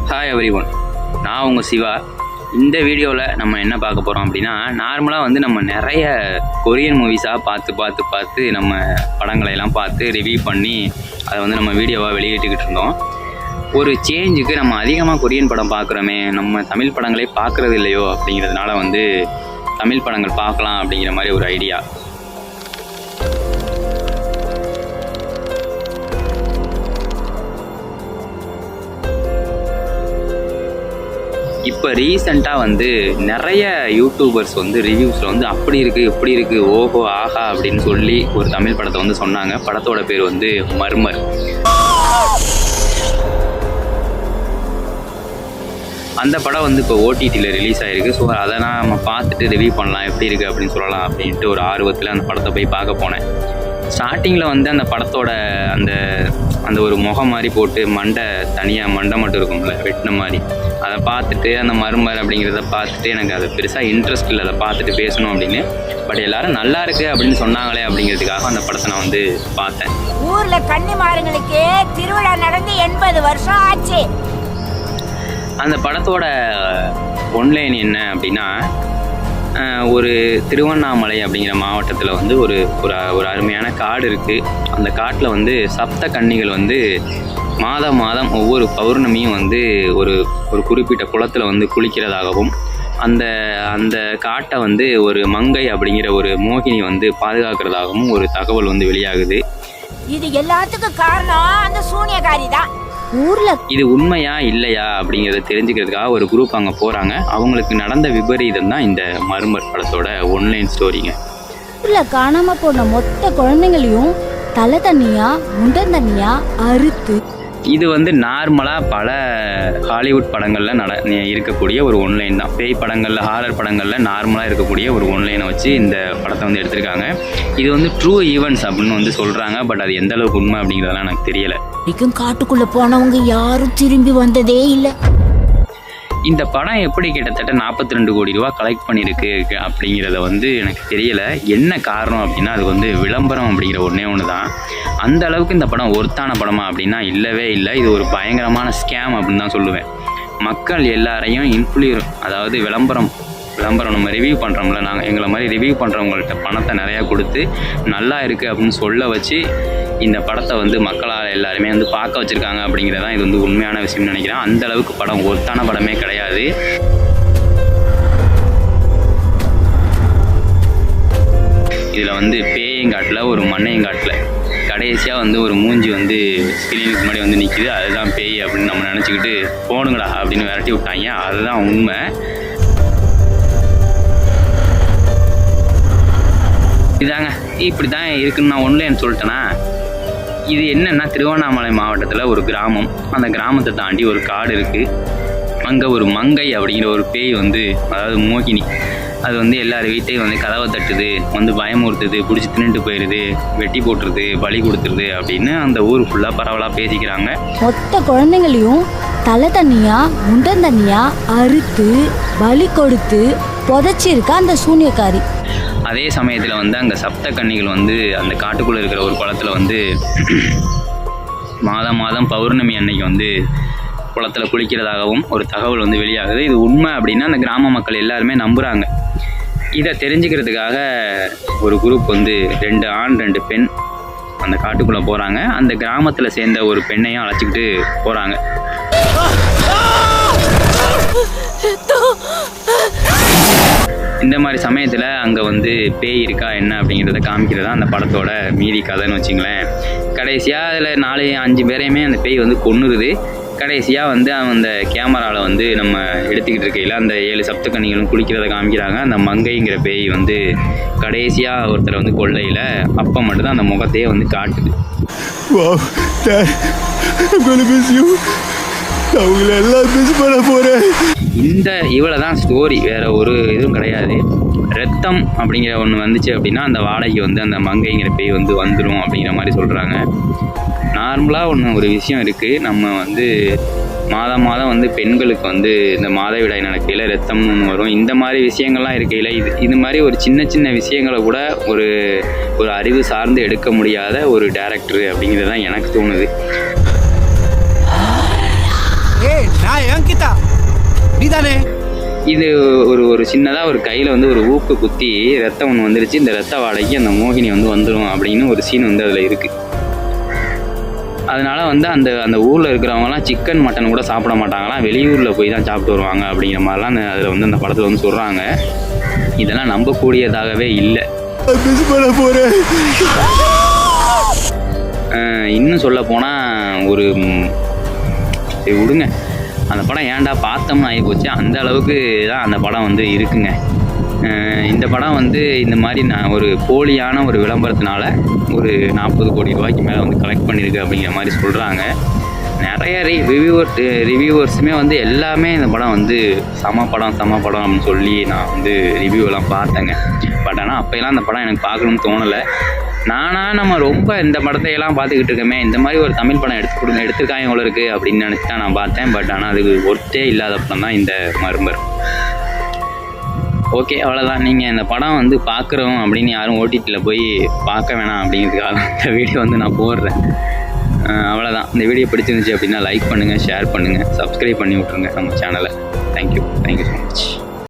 Hi everyone, நான் உங்கள் சிவா. இந்த வீடியோவில் நம்ம என்ன பார்க்க போகிறோம் அப்படின்னா, நார்மலாக வந்து நம்ம நிறைய கொரியன் மூவிஸாக பார்த்து நம்ம படங்களையெல்லாம் பார்த்து ரிவ்யூ பண்ணி அதை வந்து நம்ம வீடியோவாக வெளியிட்டுக்கிட்டு இருந்தோம். ஒரு சேஞ்சுக்கு நம்ம அதிகமாக கொரியன் படம் பார்க்குறோமே, நம்ம தமிழ் படங்களே பார்க்குறது இல்லையோ அப்படிங்கிறதுனால வந்து தமிழ் படங்கள் பார்க்கலாம் அப்படிங்கிற மாதிரி ஒரு ஐடியா. இப்போ ரீசெண்டாக வந்து நிறைய யூடியூபர்ஸ் வந்து ரிவ்யூஸில் வந்து அப்படி இருக்குது இப்படி இருக்குது ஓஹோ ஆஹா அப்படின்னு சொல்லி ஒரு தமிழ் படத்தை வந்து சொன்னாங்க. படத்தோட பேர் வந்து மர்மர். அந்த படம் வந்து இப்போ ஓடிடியில் ரிலீஸ் ஆகிருக்கு. ஸோ அதை நம்ம பார்த்துட்டு ரிவ்யூ பண்ணலாம், எப்படி இருக்குது அப்படின்னு சொல்லலாம் அப்படின்ட்டு ஒரு ஆர்வத்தில் அந்த படத்தை போய் பார்க்க போனேன். ஸ்டார்டிங்கில் வந்து அந்த படத்தோட அந்த ஒரு முகம் மாதிரி போட்டு தனியாக மண்டை மட்டும் இருக்கும்ல வெட்டின மாதிரி, அதை பார்த்துட்டு அந்த மர்மர் அப்படிங்கிறத பார்த்துட்டு எனக்கு அது பெருசாக இன்ட்ரெஸ்ட் இல்லை அதை பார்த்துட்டு பேசணும் அப்படின்னு. பட் எல்லாரும் நல்லா இருக்குது அப்படின்னு சொன்னாங்களே அப்படிங்கிறதுக்காக அந்த படத்தை நான் வந்து பார்த்தேன். ஊரில் கன்னிமாருங்களுக்கு திருவிழா நடந்து 80 வருஷம் ஆச்சு. அந்த படத்தோட ஒன்லைன் என்ன அப்படின்னா, ஒரு திருவண்ணாமலை அப்படிங்கிற மாவட்டத்தில் வந்து ஒரு அருமையான காடு இருக்குது. அந்த காட்டில் வந்து சப்த கன்னிகள் வந்து மாதம் ஒவ்வொரு பௌர்ணமியும் வந்து ஒரு குறிப்பிட்ட குளத்தில் வந்து குளிக்கிறதாகவும், அந்த காட்டை வந்து ஒரு மங்கை அப்படிங்கிற ஒரு மோகினி வந்து பாதுகாக்கிறதாகவும் ஒரு தகவல் வந்து வெளியாகுது. இது எல்லாத்துக்கும் காரணம் அந்த சூனியக்காரி தான். ஊர்ல இது உண்மையா இல்லையா அப்படிங்கிறத தெரிஞ்சுக்கிறதுக்காக ஒரு குரூப் அங்கே போகிறாங்க. அவங்களுக்கு நடந்த விபரீதம் தான் இந்த மர்மர் படத்தோட ஒன்லைன் ஸ்டோரிங்க. ஊர்ல காணாம போன மொத்த குழந்தைங்களையும் தலை தண்ணியா முண்டன் தண்ணியா அறுத்து, இது வந்து நார்மலாக பல ஹாலிவுட் படங்களில் இருக்கக்கூடிய ஒரு ஒன்லைன் தான். பேய் படங்களில், ஹாரர் படங்களில் நார்மலாக இருக்கக்கூடிய ஒரு ஒன்லைனை வச்சு இந்த படத்தை வந்து எடுத்திருக்காங்க. இது வந்து ட்ரூ ஈவெண்ட்ஸ் அப்படின்னு வந்து சொல்கிறாங்க. பட் அது எந்த அளவுக்கு உண்மை அப்படிங்கிறதெல்லாம் எனக்கு தெரியலை. காட்டுக்குள்ள போனவங்க யாரும் திரும்பி வந்ததே இல்லை. இந்த படம் எப்படி கிட்டத்தட்ட 42 கோடி ரூபா கலெக்ட் பண்ணியிருக்கு அப்படிங்கிறத வந்து எனக்கு தெரியலை. என்ன காரணம் அப்படின்னா, அது வந்து விளம்பரம் அப்படிங்கிற ஒன்று தான். அந்த அளவுக்கு இந்த படம் ஒர்த்தான படமா அப்படின்னா இல்லவே இல்லை. இது ஒரு பயங்கரமான ஸ்கேம் அப்படின்னு தான் சொல்லுவேன். மக்கள் எல்லாரையும் அதாவது விளம்பரம் நம்ம ரிவ்யூ பண்ணுறோம்ல, நாங்கள் எங்களை மாதிரி ரிவ்யூ பண்ணுறவங்கள்ட்ட பணத்தை நிறையா கொடுத்து நல்லா இருக்குது அப்படின்னு சொல்ல வச்சு இந்த படத்தை வந்து மக்களால் எல்லாருமே வந்து பார்க்க வச்சுருக்காங்க அப்படிங்கிறதான் இது வந்து உண்மையான விஷயம்னு நினைக்கிறேன். அந்த அளவுக்கு படம் ஒர்த்தான படமே கிடையாது. இதில் வந்து பேயும் காட்டில் ஒரு மண்ணையும் காட்டில் கடைசியாக வந்து ஒரு மூஞ்சி வந்து ஸ்க்ரீனுக்கு முன்னாடி வந்து நிற்கிது. அதுதான் பேய் அப்படின்னு நம்ம நினச்சிக்கிட்டு போனுங்கடா அப்படின்னு விரட்டி விட்டாங்க. அதுதான் உண்மை. இதாங்க இப்படி தான் இருக்குன்னு நான் ஒன்லைன் சொல்லிட்டேன்னா. இது என்னென்னா, திருவண்ணாமலை மாவட்டத்தில் ஒரு கிராமம். அந்த கிராமத்தை தாண்டி ஒரு காடு இருக்குது. அங்கே ஒரு மங்கை அப்படிங்கிற ஒரு பேய் வந்து, அதாவது மோகினி, அது வந்து எல்லார் வீட்டையும் வந்து கதவை தட்டுது, வந்து பயமுறுத்துது, பிடிச்சி தின்னுட்டு போயிடுது, வெட்டி போட்டுருது, பலி கொடுத்துருது அப்படின்னு அந்த ஊர் ஃபுல்லாக பரவலாக பேசிக்கிறாங்க. மொத்த குழந்தைங்களையும் தலை தண்ணியா முண்டன் தண்ணியா அறுத்து பலி கொடுத்து புதைச்சிருக்கா அந்த சூனியக்காரி. அதே சமயத்தில் வந்து அங்கே சப்த கன்னிகள் வந்து அந்த காட்டுக்குள்ளே இருக்கிற ஒரு குளத்தில் வந்து மாதம் பௌர்ணமி அன்னைக்கு வந்து குளத்தில் குளிக்கிறதாகவும் ஒரு தகவல் வந்து வெளியாகுது. இது உண்மை அப்படின்னா அந்த கிராம மக்கள் எல்லாருமே நம்புகிறாங்க. இதை தெரிஞ்சுக்கிறதுக்காக ஒரு குரூப் வந்து 2 ஆண் 2 பெண் அந்த காட்டுக்குள்ளே போகிறாங்க. அந்த கிராமத்தில் சேர்ந்த ஒரு பெண்ணையும் அழைச்சிக்கிட்டு போகிறாங்க. இந்த மாதிரி சமயத்தில் அங்கே வந்து பேய் இருக்கா என்ன அப்படிங்கிறத காமிக்கிறதா அந்த படத்தோட மீதி கதைன்னு வச்சுங்களேன். கடைசியாக அதில் 4-5 பேரையுமே அந்த பேய் வந்து கொன்னுருது. கடைசியாக வந்து அந்த கேமராவில் வந்து நம்ம எடுத்துக்கிட்டு இருக்கையில் அந்த 7 சப்தக்கன்னிகளும் குளிக்கிறத காமிக்கிறாங்க. அந்த மங்கைங்கிற பேய் வந்து கடைசியாக ஒருத்தரை வந்து கொள்ளையில் அப்போ மட்டும்தான் அந்த முகத்தையே வந்து காட்டுது. இந்த இவ்வளோ தான் ஸ்டோரி, வேறு ஒரு இதுவும் கிடையாது. ரத்தம் அப்படிங்கிற ஒன்று வந்துச்சு அப்படின்னா அந்த வாடகைக்கு வந்து அந்த மங்கைங்கிற பேய் வந்து வந்துடும் அப்படிங்கிற மாதிரி சொல்கிறாங்க. நார்மலாக ஒரு விஷயம் இருக்குது. நம்ம வந்து மாதம் வந்து பெண்களுக்கு வந்து இந்த மாதவிடாய் நடக்கையில் ரத்தம்னு ஒன்று வரும். இந்த மாதிரி விஷயங்கள்லாம் இருக்கையில் இது மாதிரி ஒரு சின்ன விஷயங்களை கூட ஒரு அறிவு சார்ந்து எடுக்க முடியாத ஒரு டைரக்டர் அப்படிங்கிறது தான் எனக்கு தோணுது. kita நீதானே? இது ஒரு சின்னதாக ஒரு கையில் வந்து ஒரு ஊக்கு குத்தி ரத்தம் ஒன்று வந்துருச்சு, இந்த ரத்த வாடகைக்கு அந்த மோகினி வந்து வந்துடும் அப்படின்னு ஒரு சீன் வந்து அதில் இருக்குது. அதனால் வந்து அந்த ஊரில் இருக்கிறவங்கலாம் சிக்கன் மட்டன் கூட சாப்பிட மாட்டாங்களாம், வெளியூரில் போய் தான் சாப்பிட்டு வருவாங்க அப்படிங்கிற மாதிரிலாம் அதில் வந்து அந்த படத்தில் வந்து சொல்கிறாங்க. இதெல்லாம் நம்பக்கூடியதாகவே இல்லை. இன்னும் சொல்ல போனால் ஒரு விடுங்க, அந்த படம் ஏன்டா பார்த்தோம்னு ஆகி போச்சு, அந்த அளவுக்கு தான் அந்த படம் வந்து இருக்குங்க. இந்த படம் வந்து இந்த மாதிரி ஒரு போலியான ஒரு விளம்பரத்தினால ஒரு 40 கோடி ரூபாய்க்கு மேலே வந்து கலெக்ட் பண்ணியிருக்கு அப்படிங்கிற மாதிரி சொல்கிறாங்க. நிறைய ரிவ்யூவர்ஸுமே வந்து எல்லாமே இந்த படம் வந்து சம படம் அப்படின்னு சொல்லி நான் வந்து ரிவ்யூவெல்லாம் பார்த்தேங்க. பட் ஆனால் அப்போயெல்லாம் அந்த படம் எனக்கு பார்க்கணும்னு தோணலை. நம்ம ரொம்ப இந்த படத்தையெல்லாம் பார்த்துக்கிட்டு இருக்கோமே, இந்த மாதிரி ஒரு தமிழ் படம் எடுத்துருக்காங்க இவ்வளோ இருக்குது அப்படின்னு நினச்சி தான் நான் பார்த்தேன். பட் ஆனால் அதுக்கு ஒர்த்தே இல்லாத படம் தான் இந்த மர்மர். ஓகே, அவ்வளோதான். நீங்கள் இந்த படம் வந்து பார்க்குறோம் அப்படின்னு யாரும் ஓடிடியில் போய் பார்க்க வேணாம் அப்படிங்கிறதுக்காக இந்த வீடியோ வந்து நான் போடுறேன். அவ்வளோதான். இந்த வீடியோ பிடிச்சிருந்துச்சு அப்படின்னா லைக் பண்ணுங்கள், ஷேர் பண்ணுங்கள், சப்ஸ்கிரைப் பண்ணி விட்ருங்க நம்ம சேனலை. Thank you so much.